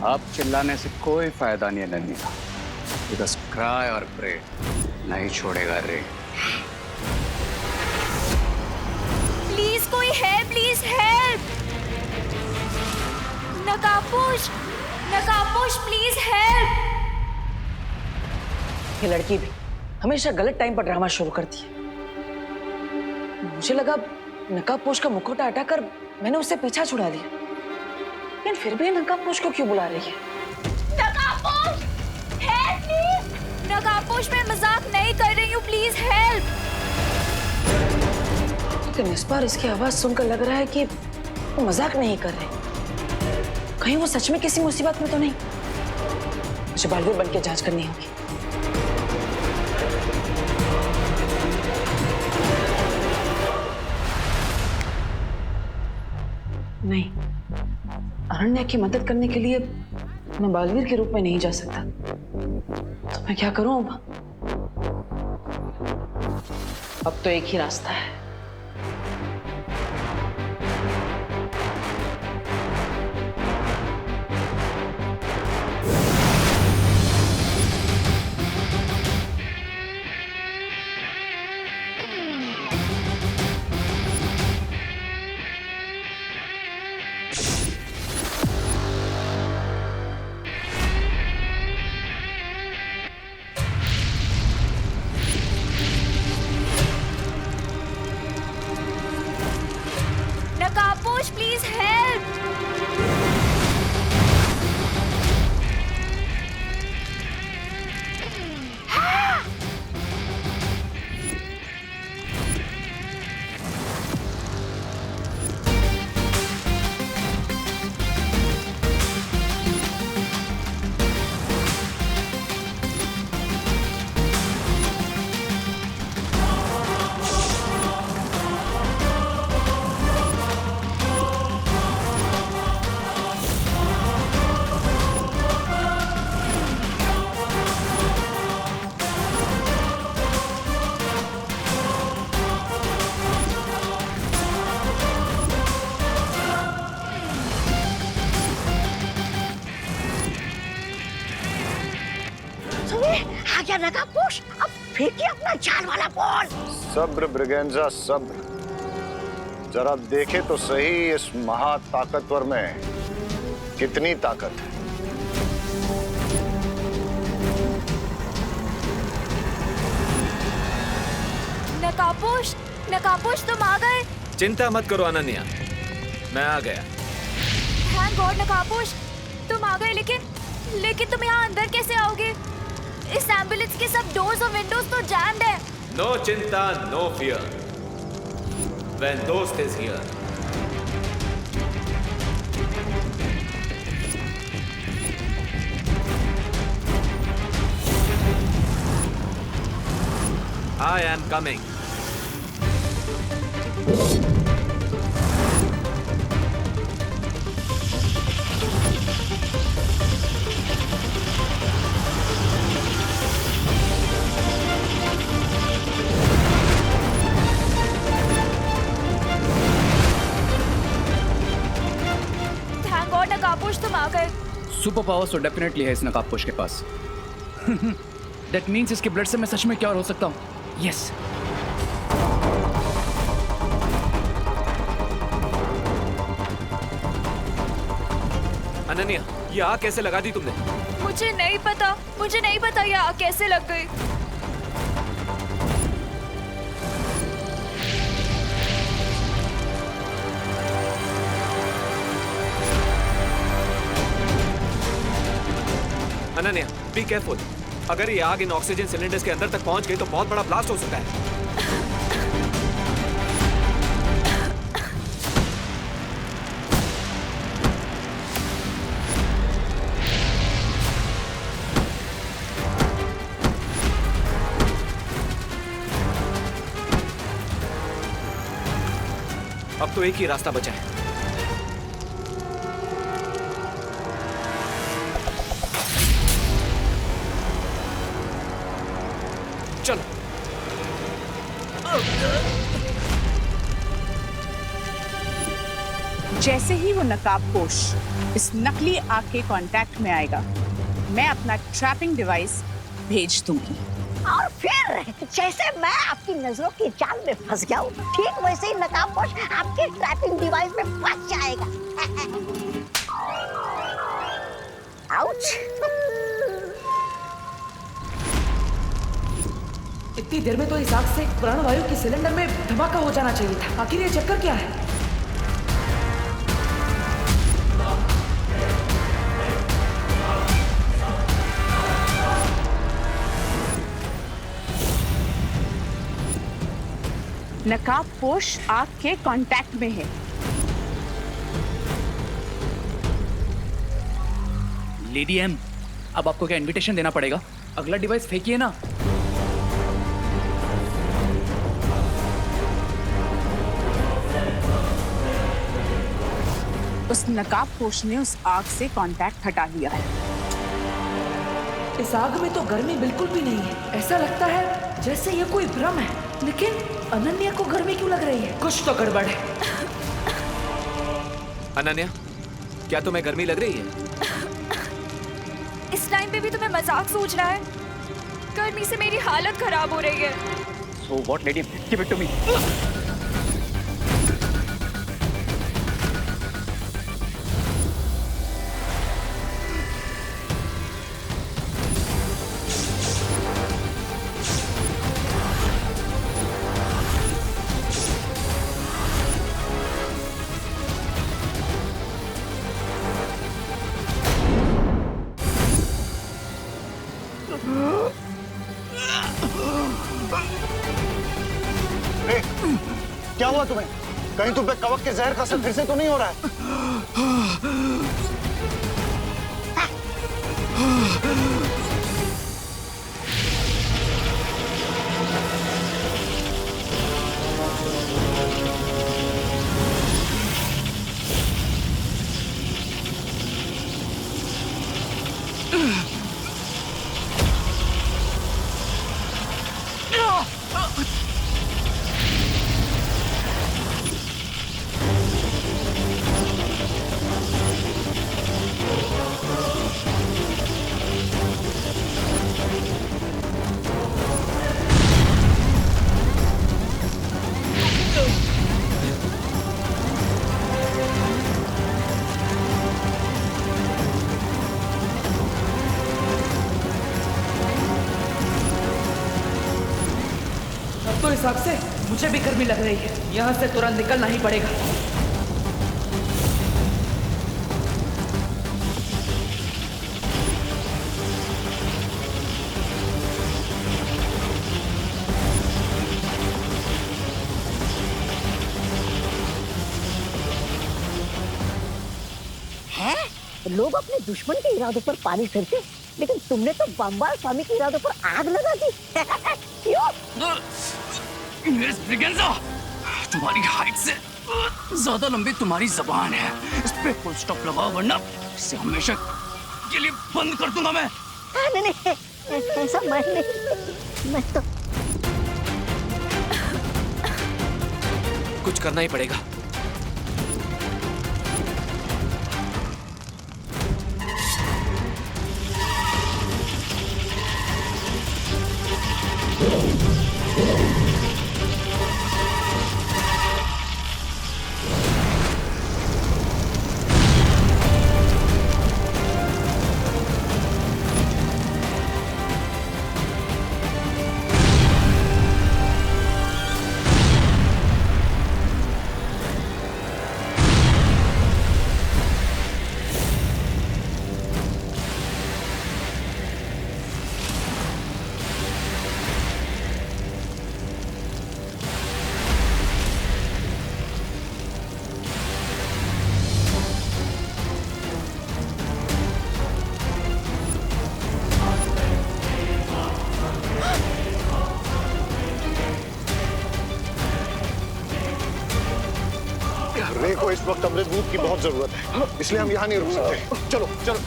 अब चिल्लाने से कोई फायदा नहीं है नन्या। बस क्राई और प्रे, नहीं छोड़ेगा रे। प्लीज कोई है, प्लीज हेल्प। नकाबपोश, नकाबपोश प्लीज हेल्प। ये लड़की भी हमेशा गलत टाइम पर ड्रामा शुरू करती है। मुझे लगा नकाबपोश का मुखौटा हटाकर मैंने उससे पीछा छुड़ा लिया, लेकिन फिर भी नकाबपोश को क्यों बुला रही है? नकाबपोश हेल्प प्लीज। नकाबपोश मैं मजाक नहीं कर रही हूँ, प्लीज हेल्प। लेकिन इस बार इसकी आवाज सुनकर लग रहा है कि वो मजाक नहीं कर रहे। कहीं वो सच में किसी मुसीबत में तो नहीं? मुझे बालवीर बन के जांच करनी होगी। नहीं, अरण्या की मदद करने के लिए मैं बालवीर के रूप में नहीं जा सकता। तो मैं क्या करूं अब तो एक ही रास्ता है। नकाबपोश प्लीज हेल्प। आ गया नकाबपोश, अब फेंकिए अपना जाल वाला बॉल। सब्र ब्रिगेंजा सब्र। जरा देखे तो सही इस महा ताकतवर में कितनी ताकत है। नकाबपोश, नकाबपोश तुम आ गए। चिंता मत करो अनन्या, मैं आ गया। थैंक गॉड नकाबपोश, तुम आ गए। लेकिन तुम यहाँ अंदर कैसे आओगे? इस एम्बुलेंस के सब डोर्स और विंडोज तो जैम्ड है। नो चिंता, नो फियर, व्हेन दोस्त is here. I am coming. Thank god नकाबपोश तुम आ गए। सुपर पावर्स तो डेफिनेटली है इस नकाबपोश के पास। दैट मीन्स इसके ब्लड से मैं सच में क्या हो सकता हूँ। यस अनन्या, ये आग कैसे लगा दी तुमने? मुझे नहीं पता ये आग कैसे लग गई। Ananya, be careful. अगर ये आग इन ऑक्सीजन सिलेंडर्स के अंदर तक पहुंच गई तो बहुत बड़ा ब्लास्ट हो सकता है। अब तो एक ही रास्ता बचा है। चलो। जैसे ही वो नकाबपोश इस नकली आग के कांटेक्ट में आएगा, मैं अपना ट्रैपिंग डिवाइस भेज दूंगी। और फिर जैसे मैं आपकी नजरों की जाल में फंस गया हूँ, ठीक वैसे ही नकाबपोश आपके ट्रैपिंग डिवाइस में फंस जाएगा। आउच! इतनी देर में तो इस आग से प्राणवायु के सिलेंडर में धमाका हो जाना चाहिए था। आखिर ये चक्कर क्या है? नकाबपोश आग के कांटेक्ट में है। लेडी एम, अब आपको क्या इनविटेशन देना पड़ेगा? अगला डिवाइस फेंकिए ना। उस नकाबपोश ने उस आग से कांटेक्ट हटा लिया है। इस आग में तो गर्मी बिल्कुल भी नहीं है। ऐसा लगता है जैसे ये कोई भ्रम है। लेकिन अनन्या को गर्मी क्यों लग रही है? कुछ तो गड़बड़ है। अनन्या, क्या तुम्हें गर्मी लग रही है? इस टाइम पे भी तुम्हें मजाक सूझ रहा है? गर्मी से मेरी हालत खराब हो रही है। So what, lady? Give it to me. क्या हुआ तुम्हें? कहीं तुम पे कवक के जहर का असर फिर से तो नहीं हो रहा है? तो इस आग से मुझे भी गर्मी लग रही है। यहाँ से तुरंत निकलना ही पड़ेगा। है? लोग अपने दुश्मन के इरादों पर पानी फिरते, लेकिन तुमने तो बम्बाल स्वामी के इरादों पर आग लगा दी। क्यों? मिस ब्रिगेंजा, तुम्हारी हाइट से ज्यादा लंबी तुम्हारी जबान है। इस पे फुल स्टॉप लगाओ, वरना इसे हमेशा के लिए बंद कर दूंगा मैं। नहीं नहीं, ऐसा मैं नहीं, मैं तो कुछ करना ही पड़ेगा। रे को इस वक्त अमृत दूध की बहुत जरूरत है, इसलिए हम यहाँ नहीं रुक सकते। चलो चलो।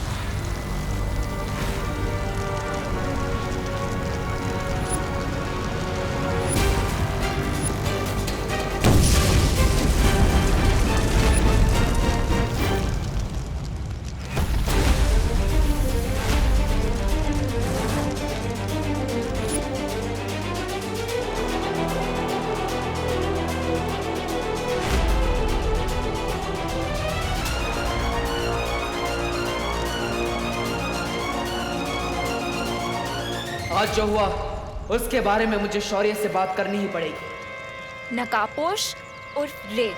आज जो हुआ उसके बारे में मुझे शौर्य से बात करनी ही पड़ेगी। नकाबपोश उर्फ रे,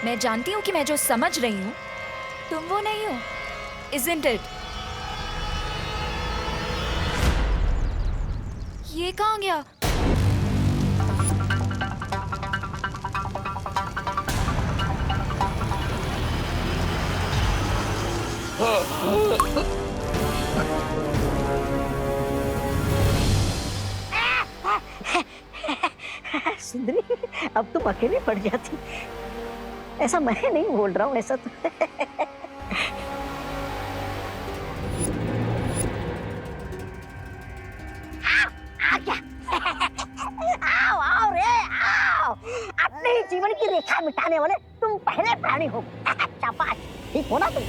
मैं जानती हूँ कि मैं जो समझ रही हूँ तुम वो नहीं हो, isn't it? ये कहाँ गया? सुंदरी, अब तुम अकेले पड़ जाती। ऐसा मैं नहीं बोल रहा हूँ, ऐसा तो आओ आओ रे आओ, अपने ही जीवन की रेखा मिटाने वाले तुम पहले प्राणी हो। शाबाश, ठीक हो ना तुम?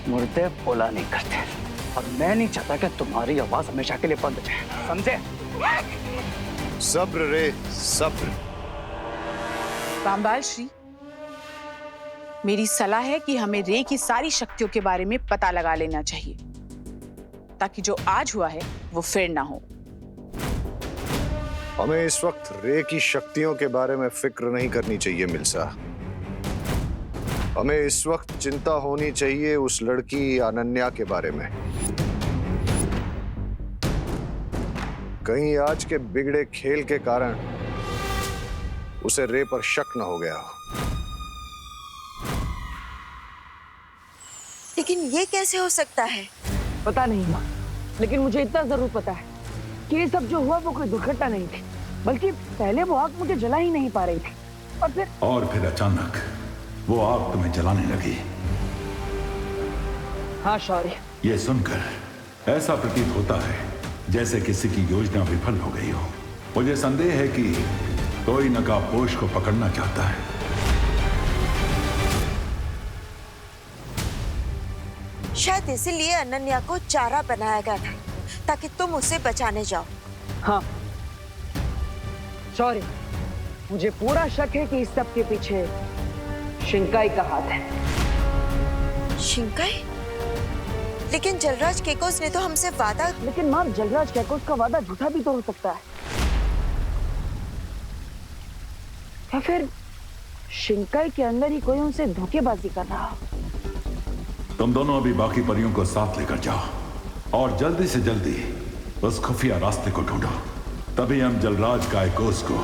मुर्दे बोला नहीं करते और मैं नहीं चाहता कि तुम्हारी आवाज हमेशा के लिए बंद हो जाए, समझे? सब्र रे सब्र। बाम्बाल श्री, मेरी सलाह है कि हमें रे की सारी शक्तियों के बारे में पता लगा लेना चाहिए ताकि जो आज हुआ है वो फिर ना हो। हमें इस वक्त रे की शक्तियों के बारे में फिक्र नहीं करनी चाहिए मिल्सा। हमें इस वक्त चिंता होनी चाहिए उस लड़की अनन्या के बारे में। कहीं आज के बिगड़े खेल के कारण उसे रे पर शक न हो गया हो। लेकिन ये कैसे हो सकता है? पता नहीं माँ, लेकिन मुझे इतना जरूर पता है कि ये सब जो हुआ वो कोई दुर्घटना नहीं थी, बल्कि पहले वो आग मुझे जला ही नहीं पा रही थी और फिर अचानक वो आग तुम्हें जलाने लगी। हाँ शौर्य, ये सुनकर ऐसा प्रतीत होता है जैसे किसी की योजना विफल हो गई हो। मुझे संदेह है कि कोई नकाबपोश को पकड़ना चाहता है। शायद इसीलिए अनन्या को चारा बनाया गया था ताकि तुम उसे बचाने जाओ। हाँ शौर्य, मुझे पूरा शक है कि इस सब के पीछे शिंकाई का हाथ है। शिंकाई? लेकिन जलराज केकोस ने तो हमसे वादा। लेकिन माँ, जलराज केकोस का वादा झूठा भी तो हो सकता है। या फिर शिंकाई के अंदर ही कोई उनसे धोखेबाजी कर रहा हो। तुम दोनों अभी बाकी परियों को साथ लेकर जाओ और जल्दी से जल्दी उस खुफिया रास्ते को ढूंढो। तभी हम जलराज कायकोस को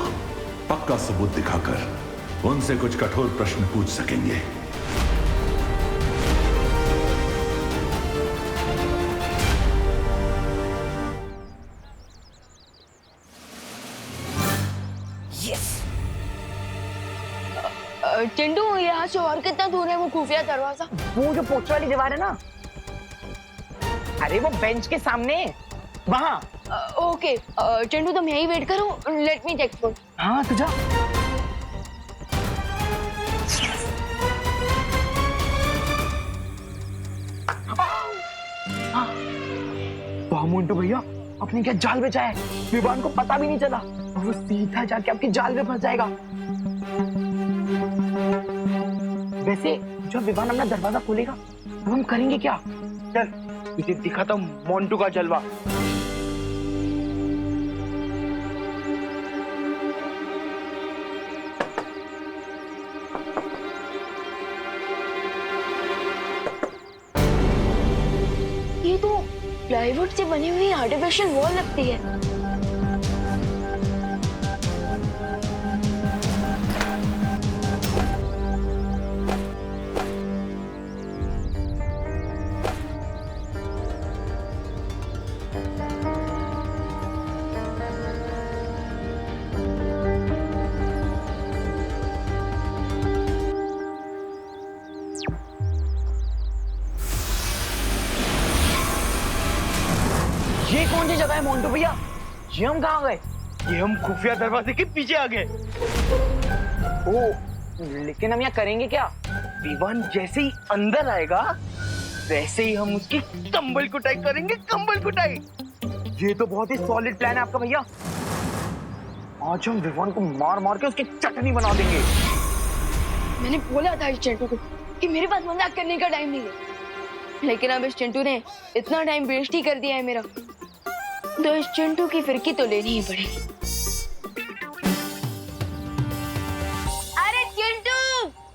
पक्का सबूत दिखाकर उनसे कुछ कठोर प्रश्न पूछ सकेंगे। चिंटू, यहाँ से और कितना दूर है वो खुफिया दरवाजा? वो जो पोस्ट वाली दीवार है ना, अरे वो बेंच के सामने वहाँ। ओके चिंटू, तुम यहीं वेट करो, लेट मी चेक फॉर। हाँ तो जा। वाह मोंटू भैया, अपने क्या जाल बिछा है, विवान को पता भी नहीं चला और वो सीधा जाके आपके जाल में फंस जाएगा। वैसे जब विवान अपना दरवाजा खोलेगा तो हम करेंगे क्या? चल तुझे दिखाता हूँ मोंटू का जलवा। ये तो प्लाईवुड से बनी हुई आर्टिफिशियल वॉल लगती है। ये कौन सी जगह है मोंटू भैया? ये हम कहाँ गए? ये हम खुफिया दरवाजे के पीछे आ गए। ओ, लेकिन हम यहाँ करेंगे क्या? विवान जैसे ही अंदर आएगा वैसे ही हम उसकी कंबल कुटाई करेंगे, कंबल कुटाई। ये तो बहुत ही सॉलिड प्लान है आपका भैया। आज हम विवान को मार मार के उसकी चटनी बना देंगे। मैंने बोला था चिंटू को कि मेरे पास मजाक करने का टाइम नहीं है। लेकिन अब इस चिंटू ने इतना टाइम वेस्ट ही कर दिया है मेरा, तो इस चिंटू की फिरकी तो लेनी ही पड़ेगी। अरे चिंटू,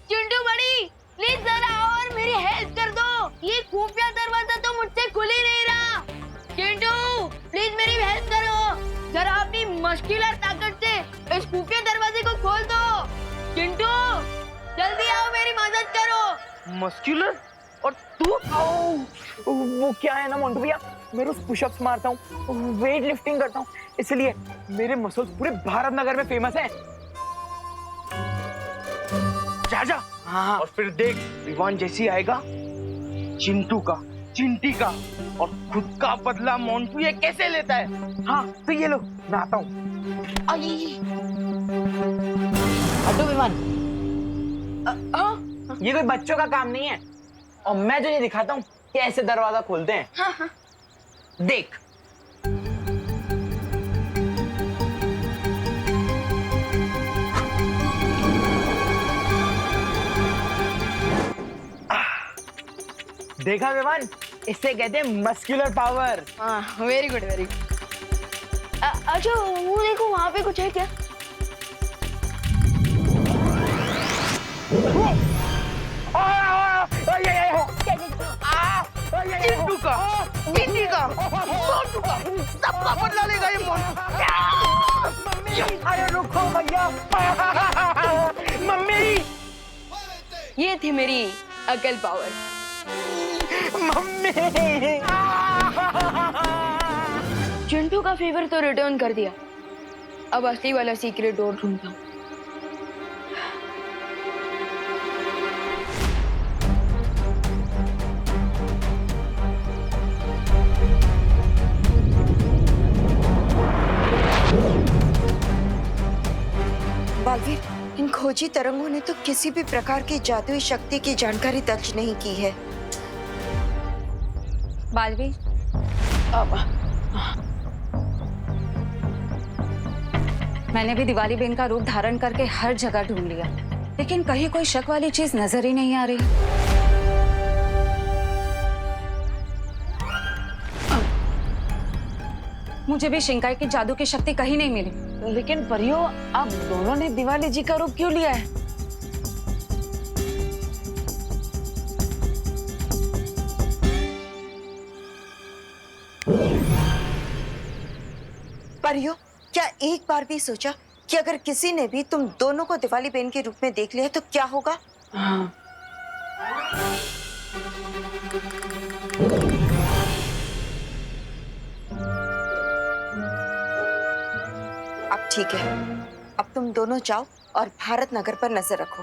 चिंटू बड़ी, प्लीज जरा और मेरी हेल्प कर दो। ये खुफिया दरवाजा तो मुझसे खुल ही नहीं रहा। चिंटू प्लीज मेरी हेल्प करो, जरा अपनी मस्कुलर ताकत से इस खुफिया दरवाजे को खोल दो। चिंटू जल्दी आओ, मेरी मदद करो। मस्कुलर? और तू? वो क्या है ना मोंटू भैया, मैं रोज पुशअप्स मारता हूँ, वेट लिफ्टिंग करता हूँ, इसलिए मेरे मसल्स पूरे भारत नगर में फेमस हैं। जा हाँ। और फिर देख विवान जैसी आएगा चिंटू का, चिंटी का और खुद का बदला मोंटू ये कैसे लेता है। हाँ तो ये लो, मैं आता हूँ। हटो विमान, ये कोई बच्चों का काम नहीं है, और मैं तुझे दिखाता हूँ कैसे दरवाजा खोलते हैं। हाँ हाँ। देख। देखा विमान, इससे कहते हैं मस्कुलर पावर। हाँ वेरी गुड वेरी गुड। अच्छा वो देखो वहाँ पे कुछ है क्या? चिंटू का, चिंटी का, मोंटू का, सबका बदला लेगा ये मोंटू। मम्मी, अरे रुको भैया। मम्मी, ये थी मेरी अकल पावर। मम्मी। चिंटू का फेवर तो रिटर्न कर दिया, अब असली वाला सीक्रेट डोर ढूंढता हूँ। बालवीर, इन खोजी तरंगों ने तो किसी भी प्रकार की जादुई शक्ति की जानकारी दर्ज नहीं की है। बालवीर, मैंने भी दिवाली बेन का रूप धारण करके हर जगह ढूंढ लिया, लेकिन कहीं कोई शक वाली चीज नजर ही नहीं आ रही। मुझे भी शिंकाई की जादू की शक्ति कहीं नहीं मिली। लेकिन परियों, आप दोनों ने दिवाली जी का रूप क्यों लिया है? परियों, क्या एक बार भी सोचा कि अगर किसी ने भी तुम दोनों को दिवाली बेन के रूप में देख लिया तो क्या होगा? हाँ। अब ठीक है, अब तुम दोनों जाओ और भारत नगर पर नजर रखो।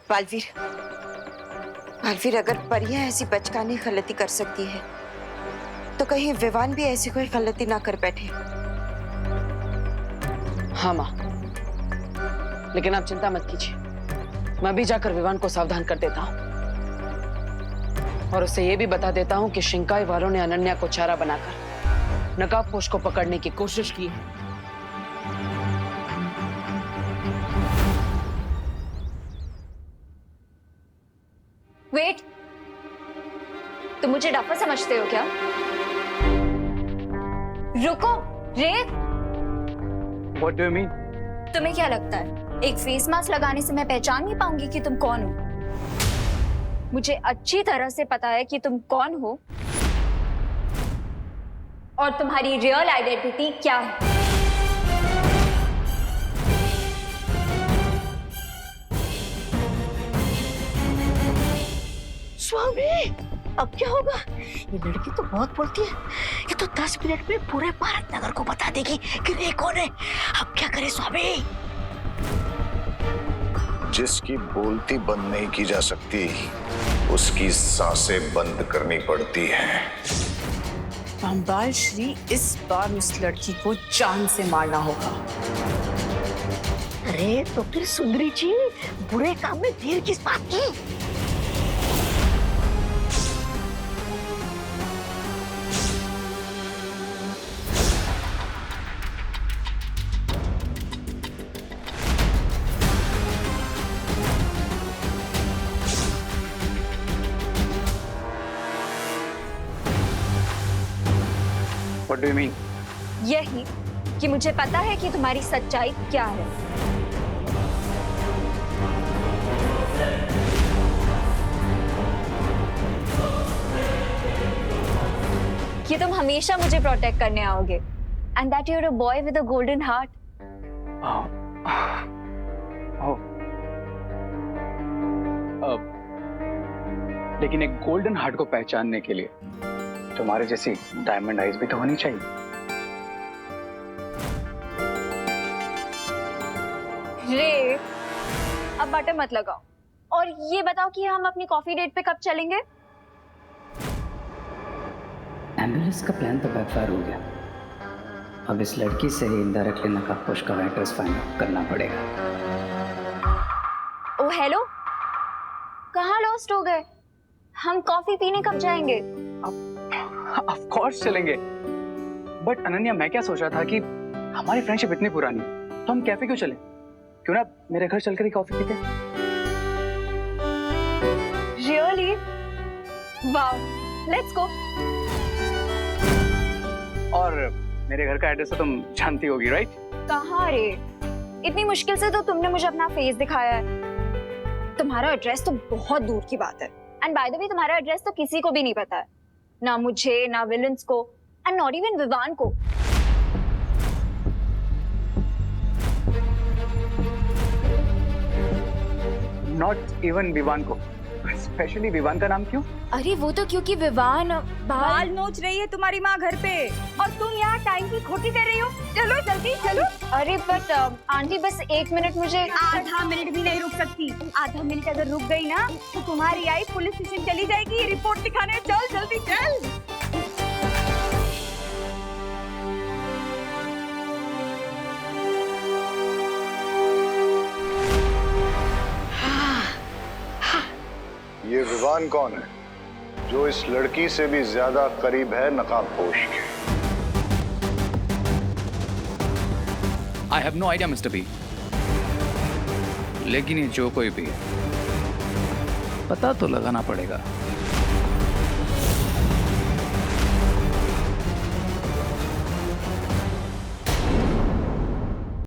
बालवीर, बालवीर, अगर परियां ऐसी बचकानी गलती कर सकती है तो कहीं विवान भी ऐसी कोई गलती ना कर बैठे। हाँ माँ, लेकिन आप चिंता मत कीजिए, मैं भी जाकर विवान को सावधान कर देता हूँ और उससे ये भी बता देता हूँ कि शिंकाई वालों ने अनन्या को चारा बनाकर नकाबपोश को पकड़ने की कोशिश की है। वेट, तुम मुझे डफर समझते हो क्या? रुको, रेत। What do you mean? तुम्हें क्या लगता है एक फेस मास्क लगाने से मैं पहचान नहीं पाऊंगी कि तुम कौन हो? मुझे अच्छी तरह से पता है कि तुम कौन हो और तुम्हारी रियल आइडेंटिटी क्या है। स्वामी, अब क्या होगा? ये लड़की तो बहुत बोलती है, ये तो 10 मिनट में पूरे भारत नगर को बता देगी कि रे कौन है। अब क्या करे स्वामी? जिसकी बोलती बंद नहीं की जा सकती, उसकी सांसें बंद करनी पड़ती हैं। रामबाल श्री, इस बार उस लड़की को जान से मारना होगा। अरे तो फिर सुंदरी जी, बुरे काम में देर किस बात की? What do you mean? यही कि मुझे पता है कि तुम्हारी सच्चाई क्या है। कि तुम हमेशा मुझे प्रोटेक्ट करने आओगे and that you are a boy with a golden heart. लेकिन एक गोल्डन हार्ट को पहचानने के लिए तुम्हारे जैसी डायमंड आइज भी तो होनी चाहिए। रे, अब बटन मत लगाओ और ये बताओ कि हम अपनी कॉफी डेट पे कब चलेंगे? एम्बुलेंस का प्लान तो बैकफायर हो गया। अब इस लड़की से ही इनडायरेक्टली नकाबपोश का एड्रेस फाइंड आउट करना पड़ेगा। ओ हेलो, कहाँ लॉस्ट हो गए? हम कॉफी पीने कब जाएंगे? ऑफ कोर्स चलेंगे। बट अनन्या, मैं क्या सोच रहा था कि हमारी फ्रेंडशिप इतनी पुरानी है तो हम कैफे क्यों चलें? क्यों ना मेरे घर चलकर ही कॉफी पीते? रियली? Wow, let's go. और मेरे घर का एड्रेस तो तुम जानती होगी, राइट? कहाँ रे? इतनी मुश्किल से तो तुमने मुझे अपना फेस दिखाया है। तुम्हारा एड्रेस तो बहुत दूर की बात है। एंड बाय द वे, तुम्हारा एड्रेस तो किसी को भी नहीं पता है, ना मुझे, ना विलन्स को, एंड नॉट इवन विवान को। नॉट इवन विवान को? स्पेशली विवान का नाम क्यों? अरे वो तो क्योंकि विवान बाल नोच रही है तुम्हारी माँ घर पे और तुम यहाँ टाइम की खोटी कर रही हो। चलो जल्दी चलो। अरे बट आंटी, बस 1 मिनट मुझे। आधा मिनट भी नहीं रुक सकती। आधा मिनट अगर रुक गई ना तो तुम्हारी आई पुलिस स्टेशन चली जाएगी रिपोर्ट दिखाने। चल जल्दी चल। ये विवान कौन है जो इस लड़की से भी ज्यादा करीब है नकाबपोश के? I have no idea mister B, लेकिन ये जो कोई भी है पता तो लगाना पड़ेगा।